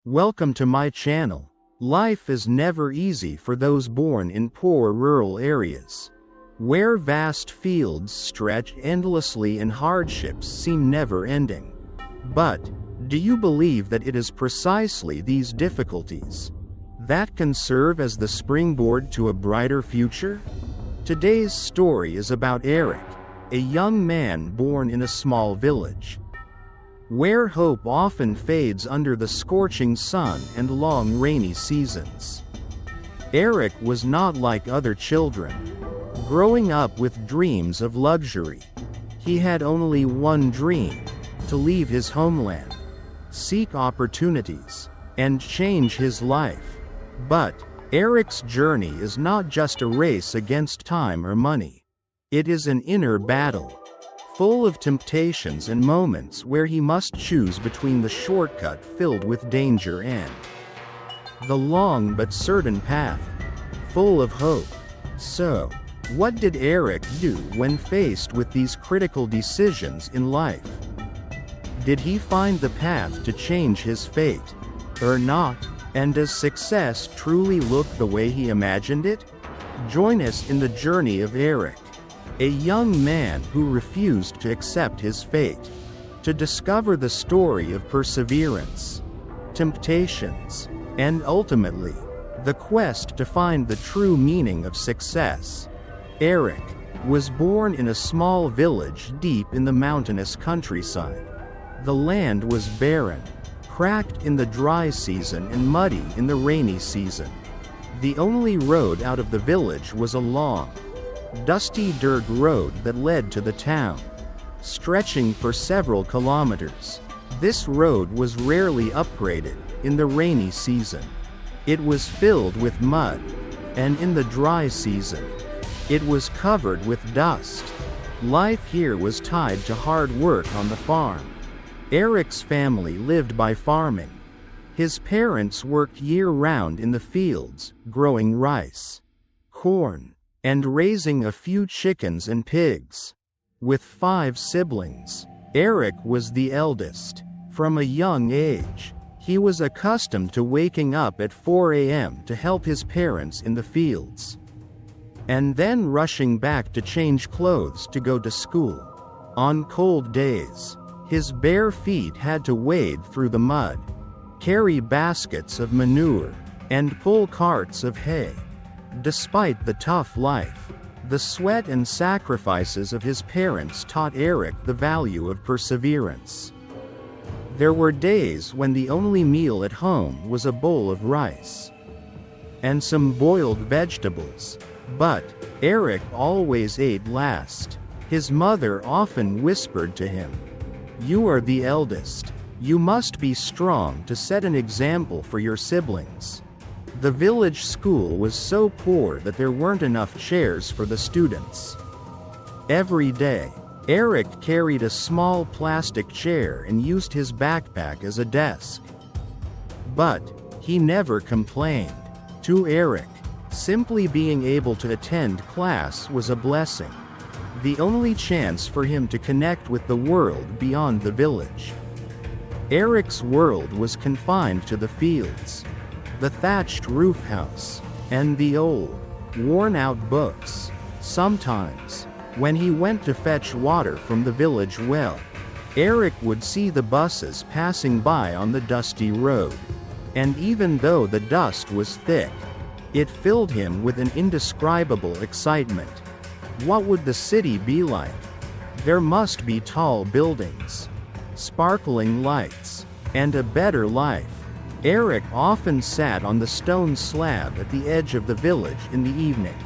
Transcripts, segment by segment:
Welcome to my channel. Life is never easy for those born in poor rural areas, where vast fields stretch endlessly and hardships seem never-ending. But, do you believe that it is precisely these difficulties that can serve as the springboard to a brighter future? Today's story is about Eric, a young man born in a small village, where hope often fades under the scorching sun and long rainy seasons. Eric was not like other children, growing up with dreams of luxury. He had only one dream: to leave his homeland, seek opportunities, and change his life. But Eric's journey is not just a race against time or money. It is an inner battle, full of temptations and moments where he must choose between the shortcut filled with danger and the long but certain path, full of hope. So, what did Eric do when faced with these critical decisions in life? Did he find the path to change his fate, or not? And does success truly look the way he imagined it? Join us in the journey of Eric, a young man who refused to accept his fate, to discover the story of perseverance, temptations, and ultimately, the quest to find the true meaning of success. Eric was born in a small village deep in the mountainous countryside. The land was barren, cracked in the dry season and muddy in the rainy season. The only road out of the village was a long, dusty dirt road that led to the town, stretching for several kilometers. This road was rarely upgraded in the rainy season. It was filled with mud, and in the dry season, it was covered with dust. Life here was tied to hard work on the farm. Eric's family lived by farming. His parents worked year-round in the fields, growing rice, corn, and raising a few chickens and pigs. With 5 siblings, Eric was the eldest. From a young age, he was accustomed to waking up at 4 a.m. to help his parents in the fields, and then rushing back to change clothes to go to school. On cold days, his bare feet had to wade through the mud, carry baskets of manure, and pull carts of hay. Despite the tough life, the sweat and sacrifices of his parents taught Eric the value of perseverance. There were days when the only meal at home was a bowl of rice and some boiled vegetables. But Eric always ate last. His mother often whispered to him, "You are the eldest. You must be strong to set an example for your siblings." The village school was so poor that there weren't enough chairs for the students. Every day, Eric carried a small plastic chair and used his backpack as a desk. But he never complained. To Eric, simply being able to attend class was a blessing, the only chance for him to connect with the world beyond the village. Eric's world was confined to the fields, the thatched roof house, and the old, worn-out books. Sometimes, when he went to fetch water from the village well, Eric would see the buses passing by on the dusty road. And even though the dust was thick, it filled him with an indescribable excitement. What would the city be like? There must be tall buildings, sparkling lights, and a better life. Eric often sat on the stone slab at the edge of the village in the evening,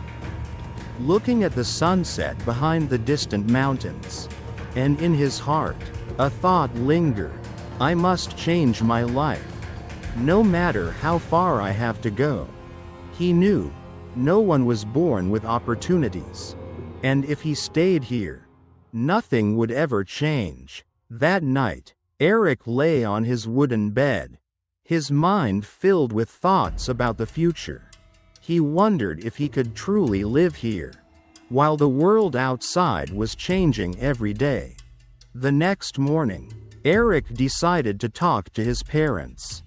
looking at the sunset behind the distant mountains. And in his heart, a thought lingered: I must change my life, no matter how far I have to go. He knew no one was born with opportunities, and if he stayed here, nothing would ever change. That night, Eric lay on his wooden bed, his mind filled with thoughts about the future. He wondered if he could truly live here, while the world outside was changing every day. The next morning, Eric decided to talk to his parents.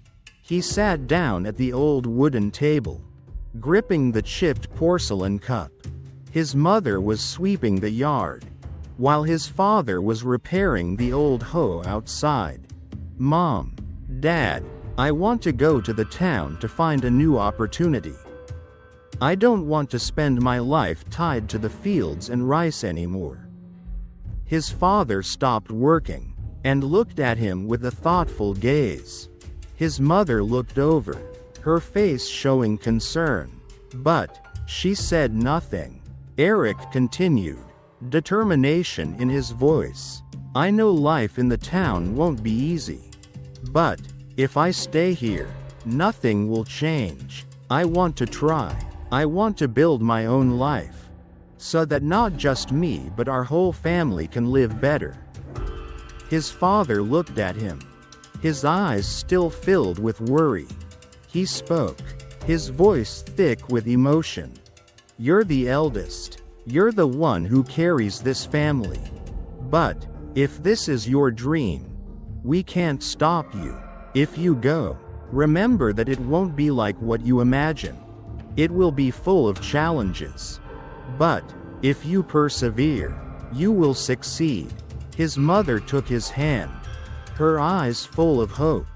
He sat down at the old wooden table, gripping the chipped porcelain cup. His mother was sweeping the yard, while his father was repairing the old hoe outside. "Mom, Dad, I want to go to the town to find a new opportunity. I don't want to spend my life tied to the fields and rice anymore." His father stopped working and looked at him with a thoughtful gaze. His mother looked over, her face showing concern, but she said nothing. Eric continued, determination in his voice. "I know life in the town won't be easy. But if I stay here, nothing will change. I want to try. I want to build my own life, so that not just me but our whole family can live better." His father looked at him, his eyes still filled with worry. He spoke, his voice thick with emotion. "You're the eldest. You're the one who carries this family. But if this is your dream, we can't stop you. If you go, remember that it won't be like what you imagine. It will be full of challenges. But if you persevere, you will succeed." His mother took his hand, her eyes full of hope.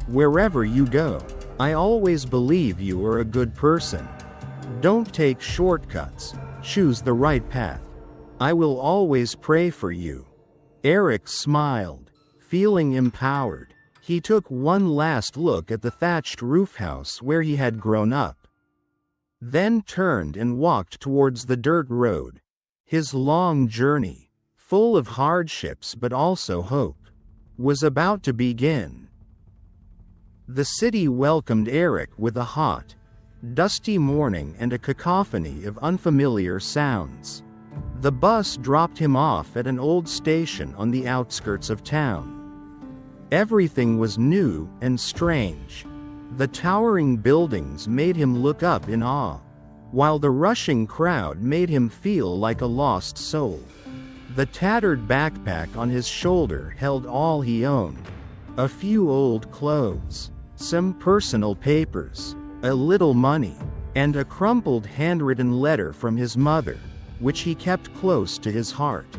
"Wherever you go, I always believe you are a good person. Don't take shortcuts, choose the right path. I will always pray for you." Eric smiled, feeling empowered. He took one last look at the thatched roof house where he had grown up, then turned and walked towards the dirt road. His long journey, full of hardships but also hope, was about to begin. The city welcomed Eric with a hot, dusty morning and a cacophony of unfamiliar sounds. The bus dropped him off at an old station on the outskirts of town. Everything was new and strange. The towering buildings made him look up in awe, while the rushing crowd made him feel like a lost soul. The tattered backpack on his shoulder held all he owned: a few old clothes, some personal papers, a little money, and a crumpled handwritten letter from his mother, which he kept close to his heart.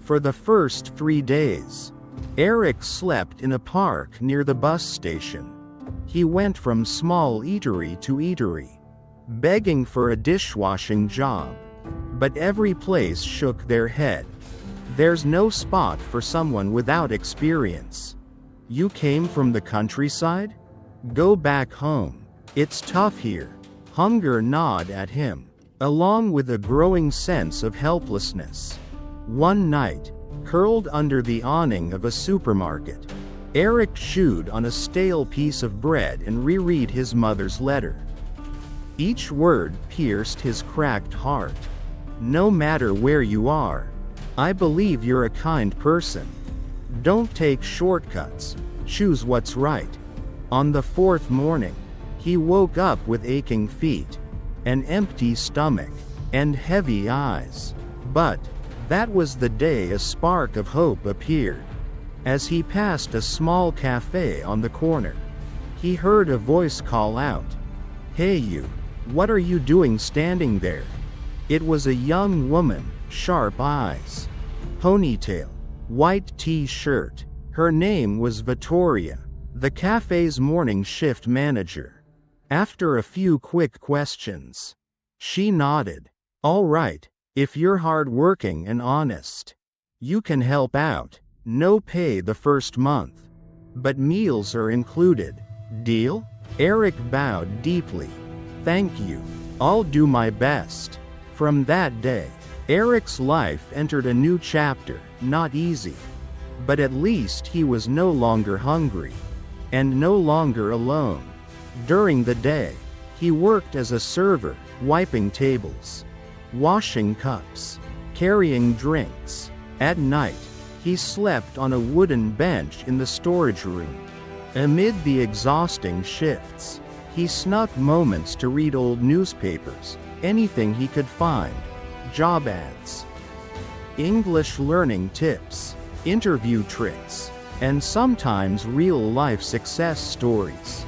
For the first 3 days, Eric slept in a park near the bus station. He went from small eatery to eatery, begging for a dishwashing job. But every place shook their head. "There's no spot for someone without experience. You came from the countryside? Go back home. It's tough here." Hunger gnawed at him, along with a growing sense of helplessness. One night, curled under the awning of a supermarket, Eric chewed on a stale piece of bread and reread his mother's letter. Each word pierced his cracked heart. "No matter where you are, I believe you're a kind person. Don't take shortcuts, choose what's right." On the 4th morning, he woke up with aching feet, an empty stomach, and heavy eyes. But that was the day a spark of hope appeared. As he passed a small cafe on the corner, he heard a voice call out, "Hey you, what are you doing standing there?" It was a young woman, sharp eyes, ponytail, white t-shirt. Her name was Vittoria, the cafe's morning shift manager. After a few quick questions, she nodded. "All right, if you're hardworking and honest, you can help out. No pay the first month, but meals are included. Deal?" Eric bowed deeply. "Thank you. I'll do my best." From that day, Eric's life entered a new chapter. Not easy, but at least he was no longer hungry, and no longer alone. During the day, he worked as a server, wiping tables, washing cups, carrying drinks. At night, he slept on a wooden bench in the storage room. Amid the exhausting shifts, he snuck moments to read old newspapers, anything he could find, job ads, English learning tips, interview tricks, and sometimes real-life success stories.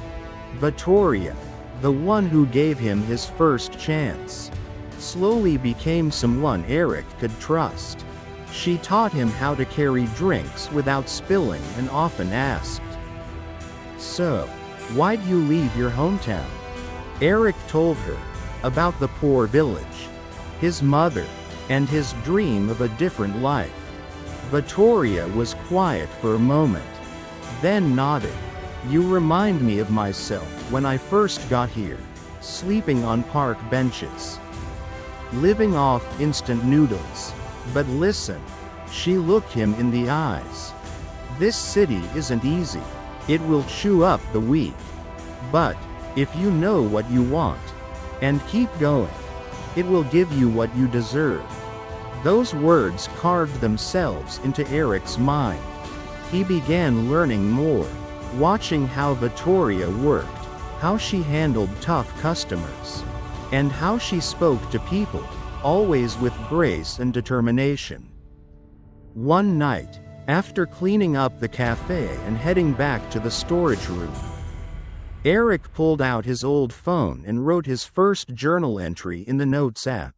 Victoria, the one who gave him his first chance, slowly became someone Eric could trust. She taught him how to carry drinks without spilling and often asked, "So, why'd you leave your hometown?" Eric told her about the poor village, his mother, and his dream of a different life. Victoria was quiet for a moment, then nodded. "You remind me of myself when I first got here, sleeping on park benches, living off instant noodles. But listen," she looked him in the eyes. "This city isn't easy. It will chew up the weak. But, if you know what you want, and keep going, it will give you what you deserve." Those words carved themselves into Eric's mind. He began learning more, watching how Victoria worked, how she handled tough customers, and how she spoke to people, always with grace and determination. One night, after cleaning up the cafe and heading back to the storage room, Eric pulled out his old phone and wrote his first journal entry in the Notes app.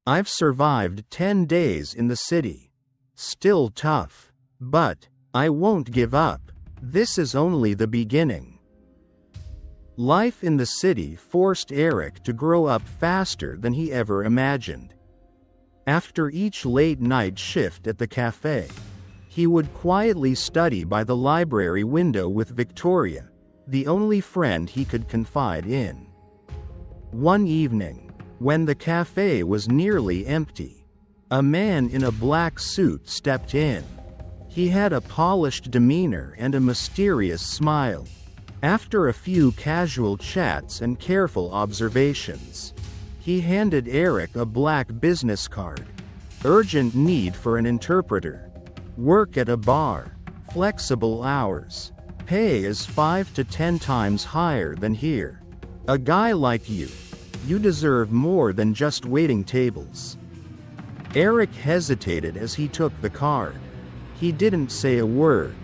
"I've survived 10 days in the city. Still tough. But I won't give up. This is only the beginning." Life in the city forced Eric to grow up faster than he ever imagined. After each late-night shift at the cafe, he would quietly study by the library window with Victoria, the only friend he could confide in. One evening, when the cafe was nearly empty, a man in a black suit stepped in. He had a polished demeanor and a mysterious smile. After a few casual chats and careful observations, he handed Eric a black business card. "Urgent need for an interpreter. Work at a bar. Flexible hours. Pay is 5 to 10 times higher than here. A guy like you. You deserve more than just waiting tables." Eric hesitated as he took the card. He didn't say a word.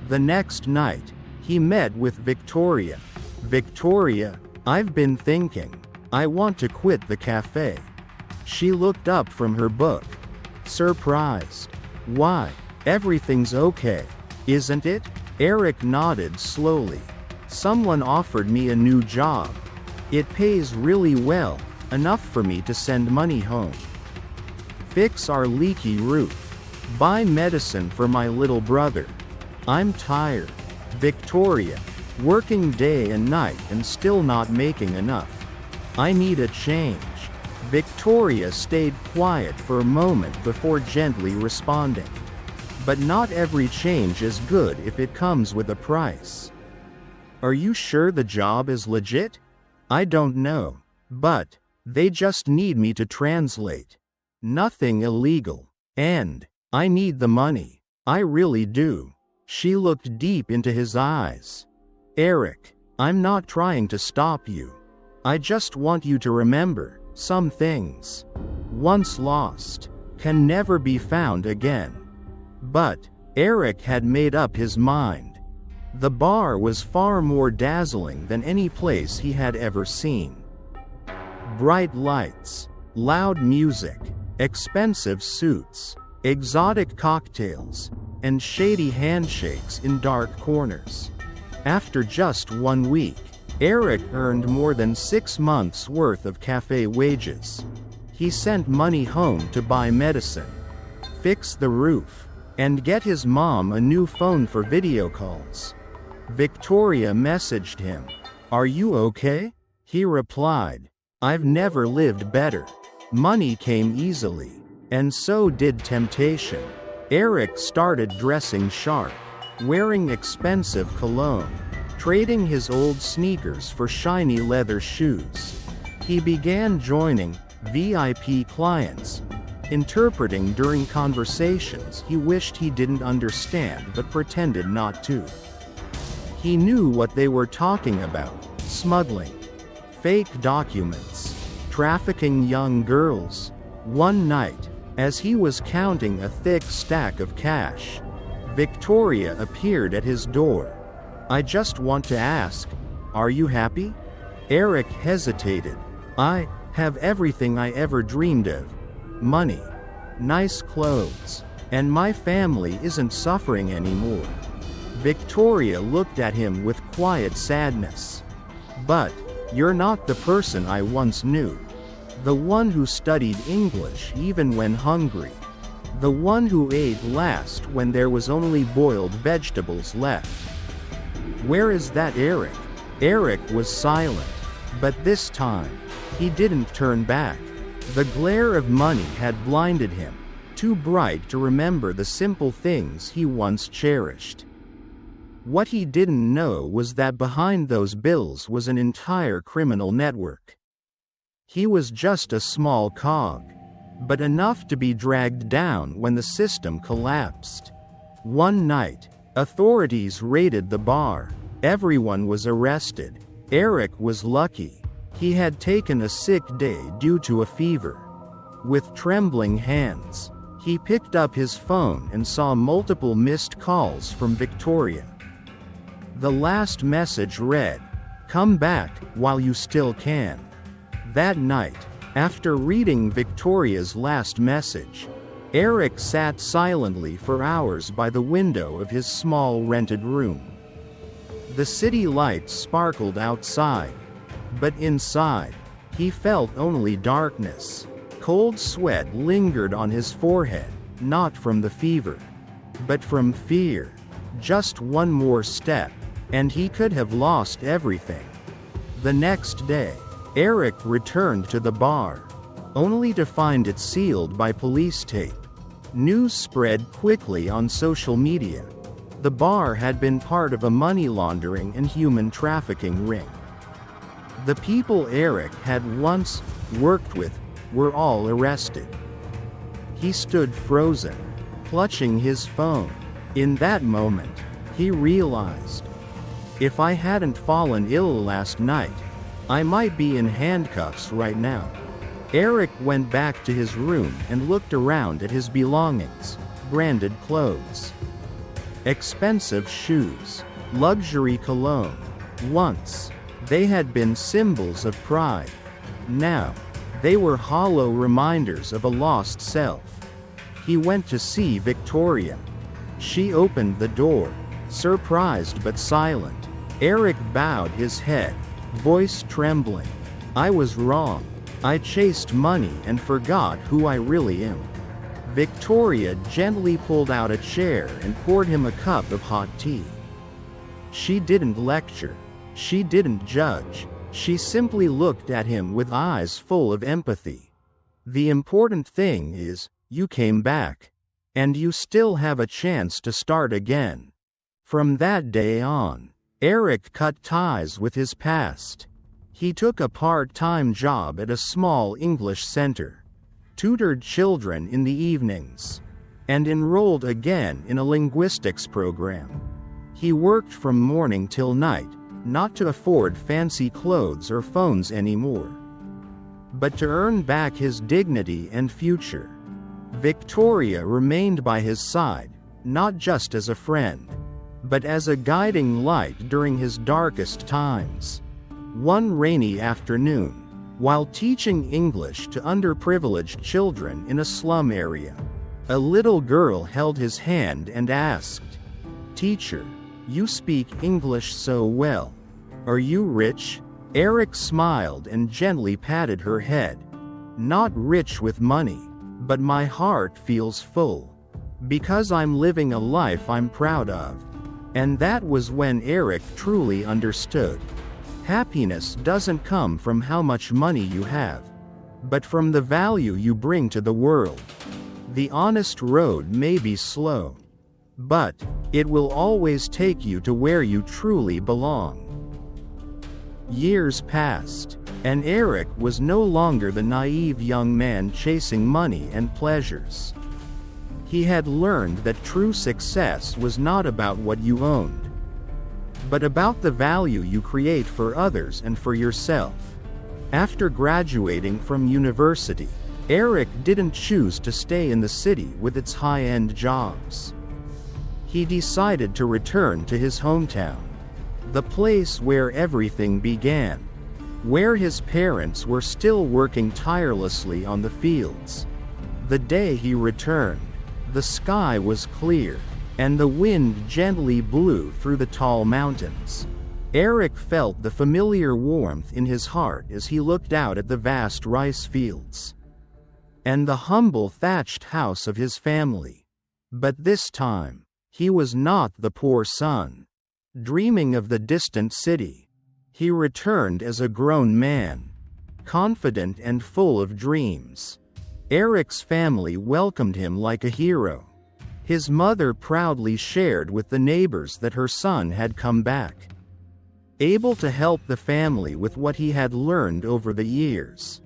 The next night, he met with Victoria. "Victoria, I've been thinking. I want to quit the cafe." She looked up from her book, surprised. "Why? Everything's okay, isn't it?" Eric nodded slowly. "Someone offered me a new job. It pays really well, enough for me to send money home. Fix our leaky roof. Buy medicine for my little brother. I'm tired. Victoria, working day and night and still not making enough. I need a change." Victoria stayed quiet for a moment before gently responding. "But not every change is good if it comes with a price. Are you sure the job is legit?" "I don't know. But they just need me to translate. Nothing illegal. And I need the money. I really do." She looked deep into his eyes. "Eric, I'm not trying to stop you. I just want you to remember, some things, once lost, can never be found again." But Eric had made up his mind. The bar was far more dazzling than any place he had ever seen. Bright lights, loud music, expensive suits, exotic cocktails, and shady handshakes in dark corners. After just 1 week, Eric earned more than 6 months' worth of cafe wages. He sent money home to buy medicine, fix the roof, and get his mom a new phone for video calls. Victoria messaged him, "Are you okay?" He replied, "I've never lived better." Money came easily, and so did temptation. Eric started dressing sharp, wearing expensive cologne, trading his old sneakers for shiny leather shoes. He began joining VIP clients, interpreting during conversations he wished he didn't understand but pretended not to. He knew what they were talking about: smuggling, fake documents, trafficking young girls. One night, as he was counting a thick stack of cash, Victoria appeared at his door. "I just want to ask, are you happy?" Eric hesitated. "I have everything I ever dreamed of. Money, nice clothes, and my family isn't suffering anymore." Victoria looked at him with quiet sadness. "But you're not the person I once knew. The one who studied English even when hungry. The one who ate last when there was only boiled vegetables left." "Where is that Eric?" Eric was silent. But this time, he didn't turn back. The glare of money had blinded him, too bright to remember the simple things he once cherished. What he didn't know was that behind those bills was an entire criminal network. He was just a small cog, but enough to be dragged down when the system collapsed. One night, authorities raided the bar. Everyone was arrested. Eric was lucky. He had taken a sick day due to a fever. With trembling hands, he picked up his phone and saw multiple missed calls from Victoria. The last message read, "Come back while you still can." That night, after reading Victoria's last message, Eric sat silently for hours by the window of his small rented room. The city lights sparkled outside, but inside, he felt only darkness. Cold sweat lingered on his forehead, not from the fever, but from fear. Just one more step, and he could have lost everything. The next day, Eric returned to the bar, only to find it sealed by police tape. News spread quickly on social media. The bar had been part of a money laundering and human trafficking ring. The people Eric had once worked with were all arrested. He stood frozen, clutching his phone. In that moment, he realized, if I hadn't fallen ill last night, I might be in handcuffs right now. Eric went back to his room and looked around at his belongings: branded clothes, expensive shoes, luxury cologne. Once, they had been symbols of pride. Now, they were hollow reminders of a lost self. He went to see Victoria. She opened the door, surprised but silent. Eric bowed his head, voice trembling. "I was wrong. I chased money and forgot who I really am." Victoria gently pulled out a chair and poured him a cup of hot tea. She didn't lecture. She didn't judge. She simply looked at him with eyes full of empathy. "The important thing is, you came back. And you still have a chance to start again." From that day on, Eric cut ties with his past. He took a part-time job at a small English center, tutored children in the evenings, and enrolled again in a linguistics program. He worked from morning till night, not to afford fancy clothes or phones anymore, but to earn back his dignity and future. Victoria remained by his side, not just as a friend, but as a guiding light during his darkest times. One rainy afternoon, while teaching English to underprivileged children in a slum area, a little girl held his hand and asked, "Teacher, you speak English so well. Are you rich?" Eric smiled and gently patted her head. "Not rich with money, but my heart feels full. Because I'm living a life I'm proud of." And that was when Eric truly understood. Happiness doesn't come from how much money you have, but from the value you bring to the world. The honest road may be slow, but it will always take you to where you truly belong. Years passed, and Eric was no longer the naive young man chasing money and pleasures. He had learned that true success was not about what you owned, but about the value you create for others and for yourself. After graduating from university, Eric didn't choose to stay in the city with its high-end jobs. he decided to return to his hometown, the place where everything began, where his parents were still working tirelessly on the fields. The day he returned, the sky was clear, and the wind gently blew through the tall mountains. Eric felt the familiar warmth in his heart as he looked out at the vast rice fields and the humble thatched house of his family. But this time, he was not the poor son, dreaming of the distant city. He returned as a grown man, confident and full of dreams. Eric's family welcomed him like a hero. His mother proudly shared with the neighbors that her son had come back, able to help the family with what he had learned over the years.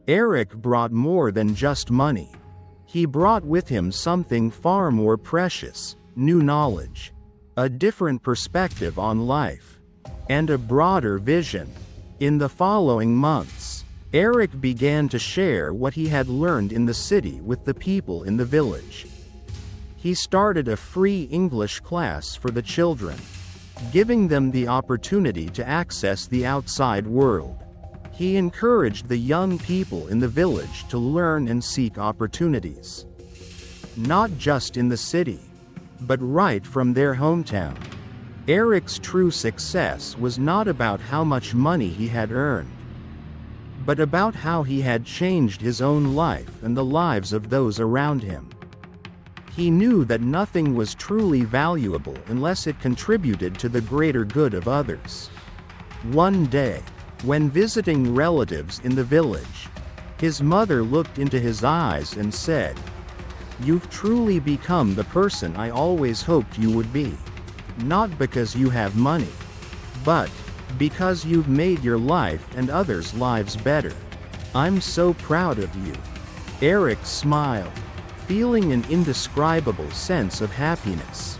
Eric brought more than just money. He brought with him something far more precious: new knowledge, a different perspective on life, and a broader vision. In the following months, Eric began to share what he had learned in the city with the people in the village. He started a free English class for the children, giving them the opportunity to access the outside world. He encouraged the young people in the village to learn and seek opportunities, not just in the city, but right from their hometown. Eric's true success was not about how much money he had earned, but about how he had changed his own life and the lives of those around him. He knew that nothing was truly valuable unless it contributed to the greater good of others. One day, when visiting relatives in the village, his mother looked into his eyes and said, "You've truly become the person I always hoped you would be. Not because you have money, but because you've made your life and others' lives better. I'm so proud of you." Eric smiled, feeling an indescribable sense of happiness.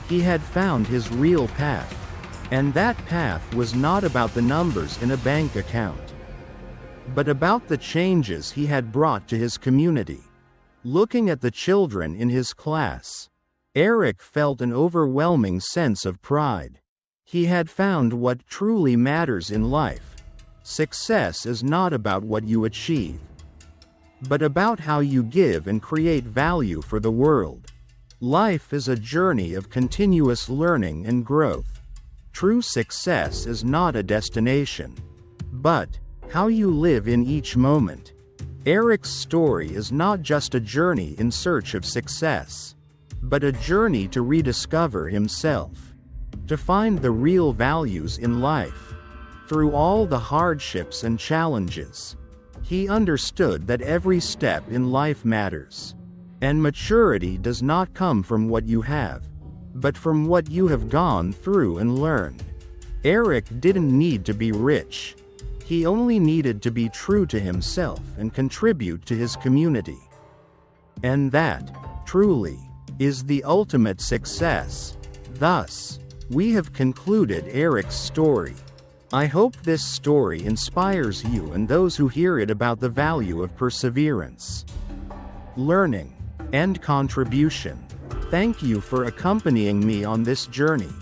He had found his real path, and that path was not about the numbers in a bank account, but about the changes he had brought to his community. Looking at the children in his class, Eric felt an overwhelming sense of pride. He had found what truly matters in life. Success is not about what you achieve, but about how you give and create value for the world. Life is a journey of continuous learning and growth. True success is not a destination, but how you live in each moment. Eric's story is not just a journey in search of success, but a journey to rediscover himself, to find the real values in life. Through all the hardships and challenges, he understood that every step in life matters, and maturity does not come from what you have, but from what you have gone through and learned. Eric didn't need to be rich. He only needed to be true to himself and contribute to his community. And that, truly, is the ultimate success. Thus, we have concluded Eric's story. I hope this story inspires you and those who hear it about the value of perseverance, learning, and contribution. Thank you for accompanying me on this journey.